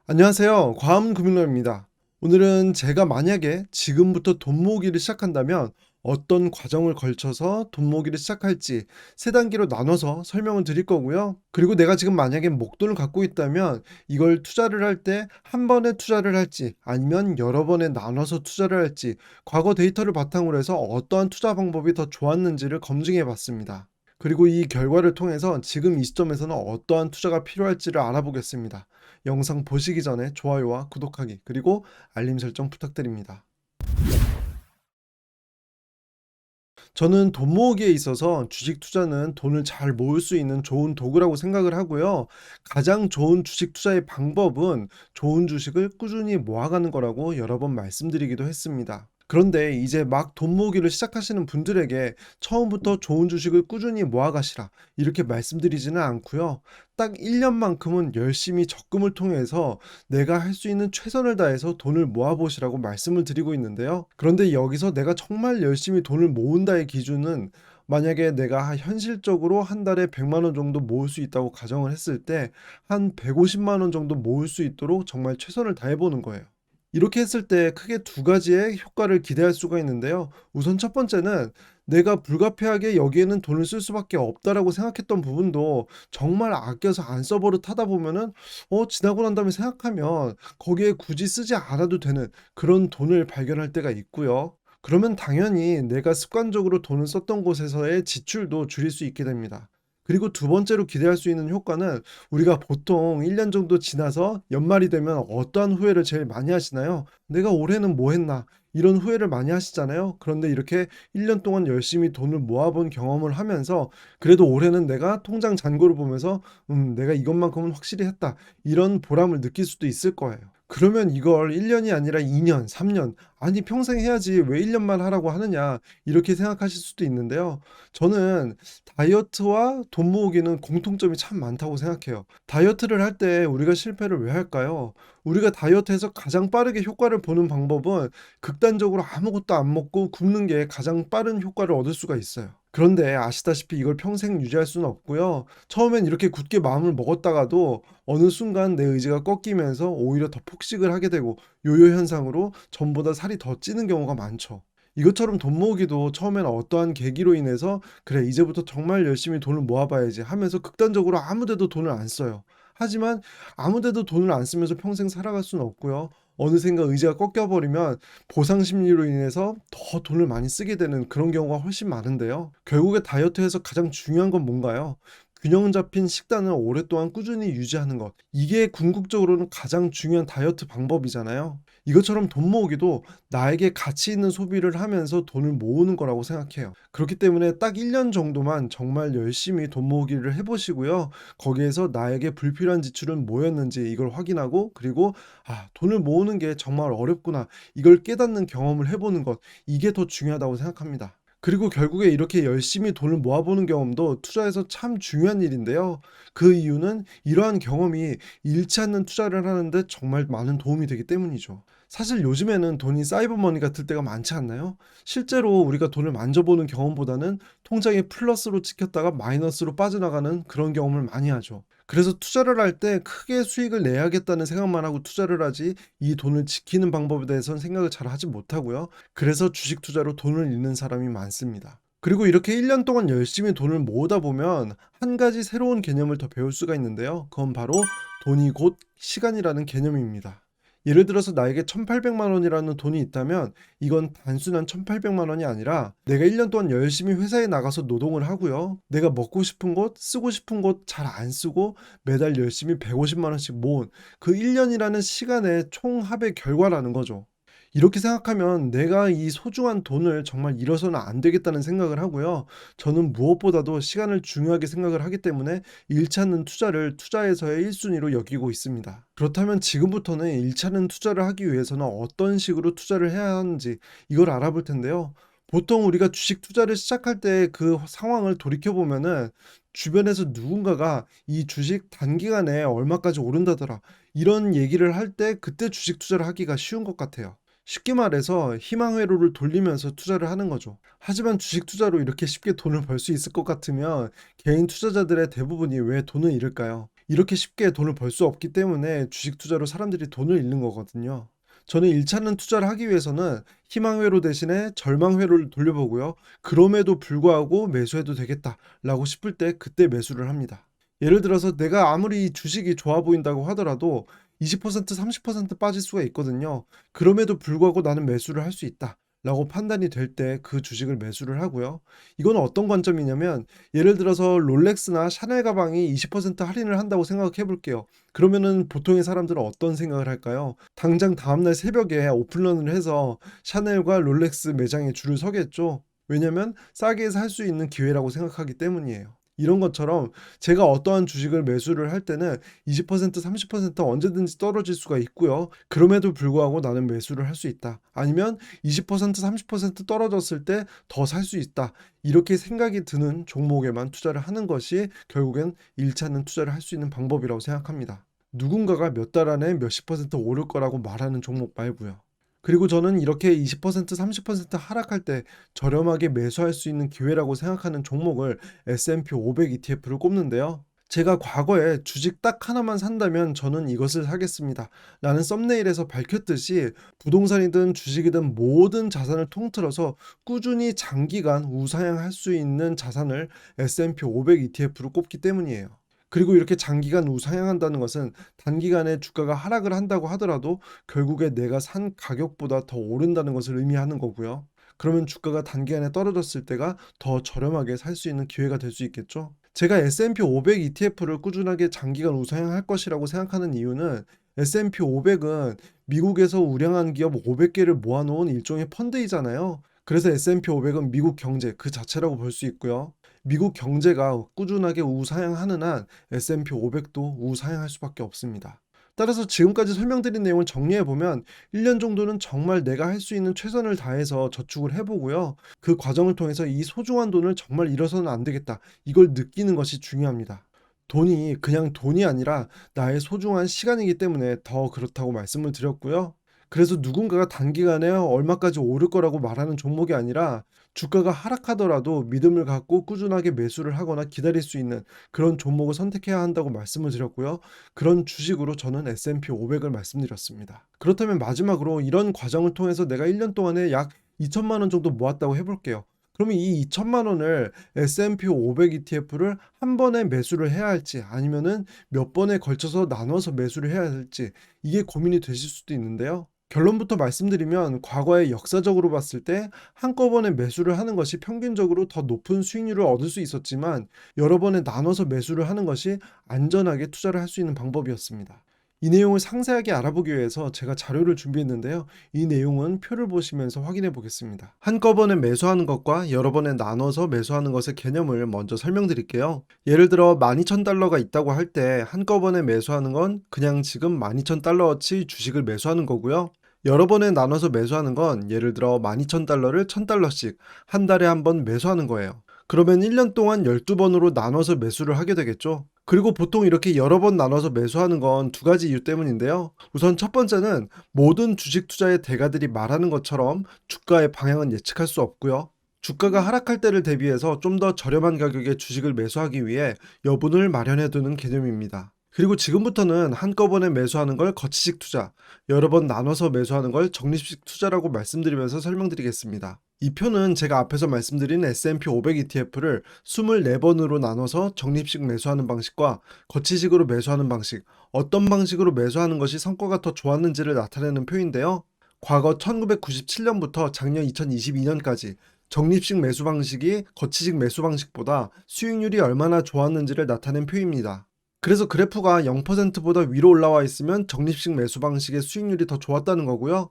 안녕하세요. 과학금융론입니다. 오늘은 제가 만약에 지금부터 돈 모으기를 시작한다면 어떤 과정을 걸쳐서 돈 모으기를 시작할지 세 단계로 나눠서 설명을 드릴 거고요. 그리고 내가 지금 만약에 목돈을 갖고 있다면 이걸 투자를 할 때 한 번에 투자를 할지 아니면 여러 번에 나눠서 투자를 할지 과거 데이터를 바탕으로 해서 어떠한 투자 방법이 더 좋았는지를 검증해 봤습니다. 그리고 이 결과를 통해서 지금 이 시점에서는 어떠한 투자가 필요할지를 알아보겠습니다. 영상 보시기 전에 좋아요와 구독하기 그리고 알림 설정 부탁드립니다. 저는 돈 모으기에 있어서 주식 투자는 돈을 잘 모을 수 있는 좋은 도구라고 생각을 하고요. 가장 좋은 주식 투자의 방법은 좋은 주식을 꾸준히 모아가는 거라고 여러 번 말씀드리기도 했습니다. 그런데 이제 막 돈 모으기를 시작하시는 분들에게 처음부터 좋은 주식을 꾸준히 모아가시라 이렇게 말씀드리지는 않고요. 딱 1년만큼은 열심히 적금을 통해서 내가 할 수 있는 최선을 다해서 돈을 모아보시라고 말씀을 드리고 있는데요. 그런데 여기서 내가 정말 열심히 돈을 모은다의 기준은 만약에 내가 현실적으로 한 달에 100만 원 정도 모을 수 있다고 가정을 했을 때 한 150만 원 정도 모을 수 있도록 정말 최선을 다해 보는 거예요. 이렇게 했을 때 크게 두 가지의 효과를 기대할 수가 있는데요. 우선 첫 번째는 내가 불가피하게 여기에는 돈을 쓸 수밖에 없다라고 생각했던 부분도 정말 아껴서 안 써버릇하다 보면은 지나고 난 다음에 생각하면 거기에 굳이 쓰지 않아도 되는 그런 돈을 발견할 때가 있고요. 그러면 당연히 내가 습관적으로 돈을 썼던 곳에서의 지출도 줄일 수 있게 됩니다. 그리고 두 번째로 기대할 수 있는 효과는 우리가 보통 1년 정도 지나서 연말이 되면 어떠한 후회를 제일 많이 하시나요? '내가 올해는 뭐 했나?' 이런 후회를 많이 하시잖아요. 그런데 이렇게 1년 동안 열심히 돈을 모아 본 경험을 하면서 그래도 올해는 내가 통장 잔고를 보면서 '내가 이것만큼은 확실히 했다.' 이런 보람을 느낄 수도 있을 거예요. 그러면 이걸 1 년이 아니라 2 년, 3년 아니 평생 해야지 왜 1 년만 하라고 하느냐 이렇게 생각하실 수도 있는데요. 저는 다이어트와 돈 모으기는 공통점이 참 많다고 생각해요. 다이어트를 할 때 우리가 실패를 왜 할까요? 우리가 다이어트에서 가장 빠르게 효과를 보는 방법은 극단적으로 아무것도 안 먹고 굶는 게 가장 빠른 효과를 얻을 수가 있어요. 그런데 아시다시피 이걸 평생 유지할 수는 없고요. 처음엔 이렇게 굳게 마음을 먹었다가도 어느 순간 내 의지가 꺾이면서 오히려 더 폭식을 하게 되고 요요 현상으로 전보다 살이 더 찌는 경우가 많죠. 이것처럼 돈 모으기도 처음에는 어떠한 계기로 인해서 '그래 이제부터 정말 열심히 돈을 모아 봐야지.' 하면서 극단적으로 아무 데도 돈을 안 써요. 하지만 아무 데도 돈을 안 쓰면서 평생 살아갈 수는 없고요. 어느샌가 의지가 꺾여 버리면 보상 심리로 인해서 더 돈을 많이 쓰게 되는 그런 경우가 훨씬 많은데요. 결국에 다이어트에서 가장 중요한 건 뭔가요? 균형 잡힌 식단을 오랫동안 꾸준히 유지하는 것. 이게 궁극적으로는 가장 중요한 다이어트 방법이잖아요. 이것처럼 돈 모으기도 나에게 가치 있는 소비를 하면서 돈을 모으는 거라고 생각해요. 그렇기 때문에 딱 1년 정도만 정말 열심히 돈 모으기를 해 보시고요. 거기에서 나에게 불필요한 지출은 뭐였는지 이걸 확인하고 그리고 '아 돈을 모으는 게 정말 어렵구나.' 이걸 깨닫는 경험을 해 보는 것 이게 더 중요하다고 생각합니다. 그리고 결국에 이렇게 열심히 돈을 모아 보는 경험도 투자에서 참 중요한 일인데요. 그 이유는 이러한 경험이 잃지 않는 투자를 하는데 정말 많은 도움이 되기 때문이죠. 사실 요즘에는 돈이 사이버 머니 같을 때가 많지 않나요? 실제로 우리가 돈을 만져보는 경험보다는 통장에 플러스로 찍혔다가 마이너스로 빠져나가는 그런 경험을 많이 하죠. 그래서 투자를 할 때 크게 수익을 내야겠다는 생각만 하고 투자를 하지 이 돈을 지키는 방법에 대해서는 생각을 잘 하지 못하고요. 그래서 주식 투자로 돈을 잃는 사람이 많습니다. 그리고 이렇게 1년 동안 열심히 돈을 모으다 보면 한 가지 새로운 개념을 더 배울 수가 있는데요. 그건 바로 돈이 곧 시간이라는 개념입니다. 예를 들어서 나에게 1,800만 원이라는 돈이 있다면 이건 단순한 1,800만 원이 아니라 내가 1년 동안 열심히 회사에 나가서 노동을 하고요. 내가 먹고 싶은 곳, 쓰고 싶은 곳 잘 안 쓰고 매달 열심히 150만 원씩 모은 그 1 년이라는 시간의 총합의 결과라는 거죠. 이렇게 생각하면 내가 이 소중한 돈을 정말 잃어서는 안 되겠다는 생각을 하고요. 저는 무엇보다도 시간을 중요하게 생각을 하기 때문에 잃지 않는 투자를 투자에서의 1 순위로 여기고 있습니다. 그렇다면 지금부터는 잃지 않는 투자를 하기 위해서는 어떤 식으로 투자를 해야 하는지 이걸 알아볼 텐데요. 보통 우리가 주식 투자를 시작할 때 그 상황을 돌이켜 보면은 주변에서 누군가가 "이 주식 단기간에 얼마까지 오른다더라." 이런 얘기를 할 때 그때 주식 투자를 하기가 쉬운 것 같아요. 쉽게 말해서 희망 회로를 돌리면서 투자를 하는 거죠. 하지만 주식 투자로 이렇게 쉽게 돈을 벌 수 있을 것 같으면 개인 투자자들의 대부분이 왜 돈을 잃을까요? 이렇게 쉽게 돈을 벌 수 없기 때문에 주식 투자로 사람들이 돈을 잃는 거거든요. 저는 1차는 투자를 하기 위해서는 희망회로 대신에 절망회로를 돌려보고요. 그럼에도 불구하고 매수해도 되겠다라고 싶을 때 그때 매수를 합니다. 예를 들어서 내가 아무리 주식이 좋아 보인다고 하더라도 20% 30% 빠질 수가 있거든요. 그럼에도 불구하고 나는 매수를 할 수 있다. 라고 판단이 될 때 그 주식을 매수를 하고요. 이건 어떤 관점이냐면 예를 들어서 롤렉스나 샤넬 가방이 20% 할인을 한다고 생각해 볼게요. 그러면은 보통의 사람들은 어떤 생각을 할까요? 당장 다음날 새벽에 오픈런을 해서 샤넬과 롤렉스 매장에 줄을 서겠죠. 왜냐면 싸게 살 수 있는 기회라고 생각하기 때문이에요. 이런 것처럼 제가 어떠한 주식을 매수를 할 때는 20% 30% 언제든지 떨어질 수가 있고요. 그럼에도 불구하고 나는 매수를 할 수 있다. 아니면 20% 30% 떨어졌을 때 더 살 수 있다. 이렇게 생각이 드는 종목에만 투자를 하는 것이 결국엔 잃지 않는 투자를 할 수 있는 방법이라고 생각합니다. 누군가가 몇 달 안에 몇십 퍼센트 오를 거라고 말하는 종목 말고요. 그리고 저는 이렇게 20% 30% 하락할 때 저렴하게 매수할 수 있는 기회라고 생각하는 종목을 S&P 500 ETF를 꼽는데요. 제가 과거에 주식 딱 하나만 산다면 저는 이것을 사겠습니다. 라는 썸네일에서 밝혔듯이 부동산이든 주식이든 모든 자산을 통틀어서 꾸준히 장기간 우상향할 수 있는 자산을 S&P 500 ETF로 꼽기 때문이에요. 그리고 이렇게 장기간 우상향한다는 것은 단기간에 주가가 하락을 한다고 하더라도 결국에 내가 산 가격보다 더 오른다는 것을 의미하는 거고요. 그러면 주가가 단기간에 떨어졌을 때가 더 저렴하게 살 수 있는 기회가 될 수 있겠죠. 제가 S&P 500 ETF를 꾸준하게 장기간 우상향할 것이라고 생각하는 이유는 S&P 500은 미국에서 우량한 기업 500개를 모아놓은 일종의 펀드이잖아요. 그래서 S&P 500은 미국 경제 그 자체라고 볼 수 있고요. 미국 경제가 꾸준하게 우상향하는 한 S&P 500도 우상향할 수밖에 없습니다. 따라서 지금까지 설명드린 내용을 정리해 보면 1년 정도는 정말 내가 할 수 있는 최선을 다해서 저축을 해보고요. 그 과정을 통해서 이 소중한 돈을 정말 잃어서는 안 되겠다. 이걸 느끼는 것이 중요합니다. 돈이 그냥 돈이 아니라 나의 소중한 시간이기 때문에 더 그렇다고 말씀을 드렸고요. 그래서 누군가가 단기간에 얼마까지 오를 거라고 말하는 종목이 아니라 주가가 하락하더라도 믿음을 갖고 꾸준하게 매수를 하거나 기다릴 수 있는 그런 종목을 선택해야 한다고 말씀을 드렸고요. 그런 주식으로 저는 S&P 500을 말씀드렸습니다. 그렇다면 마지막으로 이런 과정을 통해서 내가 1년 동안에 약 2천만 원 정도 모았다고 해볼게요. 그러면 이 2천만 원을 S&P 500 ETF를 한 번에 매수를 해야 할지 아니면은 몇 번에 걸쳐서 나눠서 매수를 해야 할지 이게 고민이 되실 수도 있는데요. 결론부터 말씀드리면 과거에 역사적으로 봤을 때 한꺼번에 매수를 하는 것이 평균적으로 더 높은 수익률을 얻을 수 있었지만 여러 번에 나눠서 매수를 하는 것이 안전하게 투자를 할 수 있는 방법이었습니다. 이 내용을 상세하게 알아보기 위해서 제가 자료를 준비했는데요. 이 내용은 표를 보시면서 확인해 보겠습니다. 한꺼번에 매수하는 것과 여러 번에 나눠서 매수하는 것의 개념을 먼저 설명드릴게요. 예를 들어 12,000달러가 있다고 할 때 한꺼번에 매수하는 건 그냥 지금 12,000달러어치 주식을 매수하는 거고요. 여러 번에 나눠서 매수하는 건 예를 들어 12,000달러를 1,000달러씩 한 달에 한 번 매수하는 거예요. 그러면 1년 동안 12번으로 나눠서 매수를 하게 되겠죠. 그리고 보통 이렇게 여러 번 나눠서 매수하는 건 두 가지 이유 때문인데요. 우선 첫 번째는 모든 주식 투자의 대가들이 말하는 것처럼 주가의 방향은 예측할 수 없고요. 주가가 하락할 때를 대비해서 좀 더 저렴한 가격에 주식을 매수하기 위해 여분을 마련해 두는 개념입니다. 그리고 지금부터는 한꺼번에 매수하는 걸 거치식 투자, 여러 번 나눠서 매수하는 걸 적립식 투자라고 말씀드리면서 설명드리겠습니다. 이 표는 제가 앞에서 말씀드린 S&P 500 ETF를 24번으로 나눠서 적립식 매수하는 방식과 거치식으로 매수하는 방식, 어떤 방식으로 매수하는 것이 성과가 더 좋았는지를 나타내는 표인데요. 과거 1997년부터 작년 2022년까지 적립식 매수 방식이 거치식 매수 방식보다 수익률이 얼마나 좋았는지를 나타낸 표입니다. 그래서 그래프가 0%보다 위로 올라와 있으면 적립식 매수 방식의 수익률이 더 좋았다는 거고요.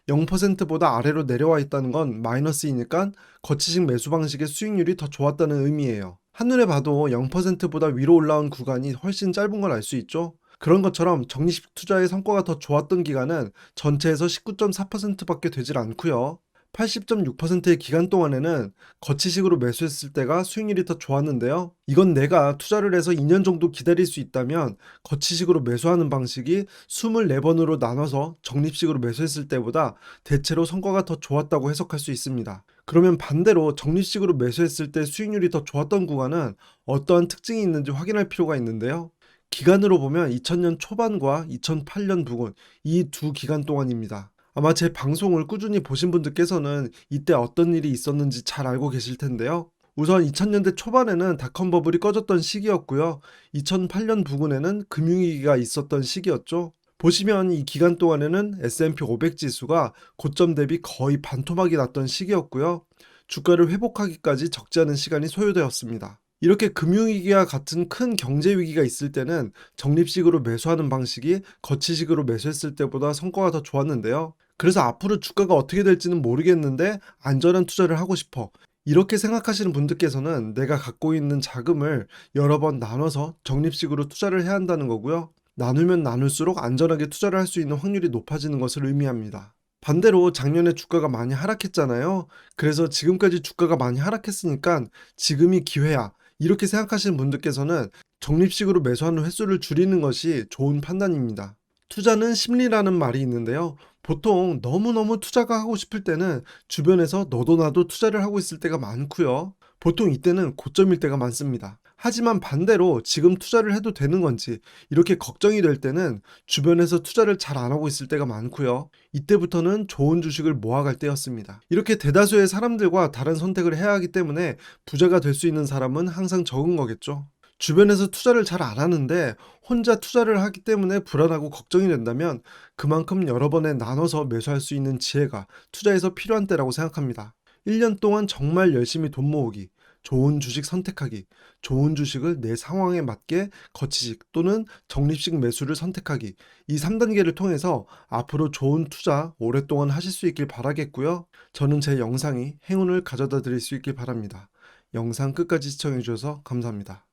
0%보다 아래로 내려와 있다는 건 마이너스이니까 거치식 매수 방식의 수익률이 더 좋았다는 의미예요. 한눈에 봐도 0%보다 위로 올라온 구간이 훨씬 짧은 걸 알 수 있죠. 그런 것처럼 적립식 투자의 성과가 더 좋았던 기간은 전체에서 19.4%밖에 되질 않고요. 80.6%의 기간 동안에는 거치식으로 매수했을 때가 수익률이 더 좋았는데요. 이건 내가 투자를 해서 2년 정도 기다릴 수 있다면 거치식으로 매수하는 방식이 24번으로 나눠서 적립식으로 매수했을 때보다 대체로 성과가 더 좋았다고 해석할 수 있습니다. 그러면 반대로 적립식으로 매수했을 때 수익률이 더 좋았던 구간은 어떠한 특징이 있는지 확인할 필요가 있는데요. 기간으로 보면 2000년 초반과 2008년 부근 이 두 기간 동안입니다. 아마 제 방송을 꾸준히 보신 분들께서는 이때 어떤 일이 있었는지 잘 알고 계실 텐데요. 우선 2000년대 초반에는 닷컴 버블이 꺼졌던 시기였고요. 2008년 부근에는 금융위기가 있었던 시기였죠. 보시면 이 기간 동안에는 S&P 500 지수가 고점 대비 거의 반토막이 났던 시기였고요. 주가를 회복하기까지 적지 않은 시간이 소요되었습니다. 이렇게 금융위기와 같은 큰 경제위기가 있을 때는 적립식으로 매수하는 방식이 거치식으로 매수했을 때보다 성과가 더 좋았는데요. 그래서 앞으로 주가가 어떻게 될지는 모르겠는데 안전한 투자를 하고 싶어. 이렇게 생각하시는 분들께서는 내가 갖고 있는 자금을 여러 번 나눠서 적립식으로 투자를 해야 한다는 거고요. 나누면 나눌수록 안전하게 투자를 할 수 있는 확률이 높아지는 것을 의미합니다. 반대로 작년에 주가가 많이 하락했잖아요. 그래서 지금까지 주가가 많이 하락했으니까 지금이 기회야. 이렇게 생각하시는 분들께서는 적립식으로 매수하는 횟수를 줄이는 것이 좋은 판단입니다. 투자는 심리라는 말이 있는데요. 보통 너무너무 투자가 하고 싶을 때는 주변에서 너도 나도 투자를 하고 있을 때가 많고요. 보통 이때는 고점일 때가 많습니다. 하지만 반대로 지금 투자를 해도 되는 건지 이렇게 걱정이 될 때는 주변에서 투자를 잘 안 하고 있을 때가 많고요. 이때부터는 좋은 주식을 모아갈 때였습니다. 이렇게 대다수의 사람들과 다른 선택을 해야 하기 때문에 부자가 될 수 있는 사람은 항상 적은 거겠죠. 주변에서 투자를 잘 안 하는데 혼자 투자를 하기 때문에 불안하고 걱정이 된다면 그만큼 여러 번에 나눠서 매수할 수 있는 지혜가 투자에서 필요한 때라고 생각합니다. 1년 동안 정말 열심히 돈 모으기, 좋은 주식 선택하기, 좋은 주식을 내 상황에 맞게 거치식 또는 적립식 매수를 선택하기, 이 3단계를 통해서 앞으로 좋은 투자 오랫동안 하실 수 있길 바라겠고요. 저는 제 영상이 행운을 가져다 드릴 수 있길 바랍니다. 영상 끝까지 시청해 주셔서 감사합니다.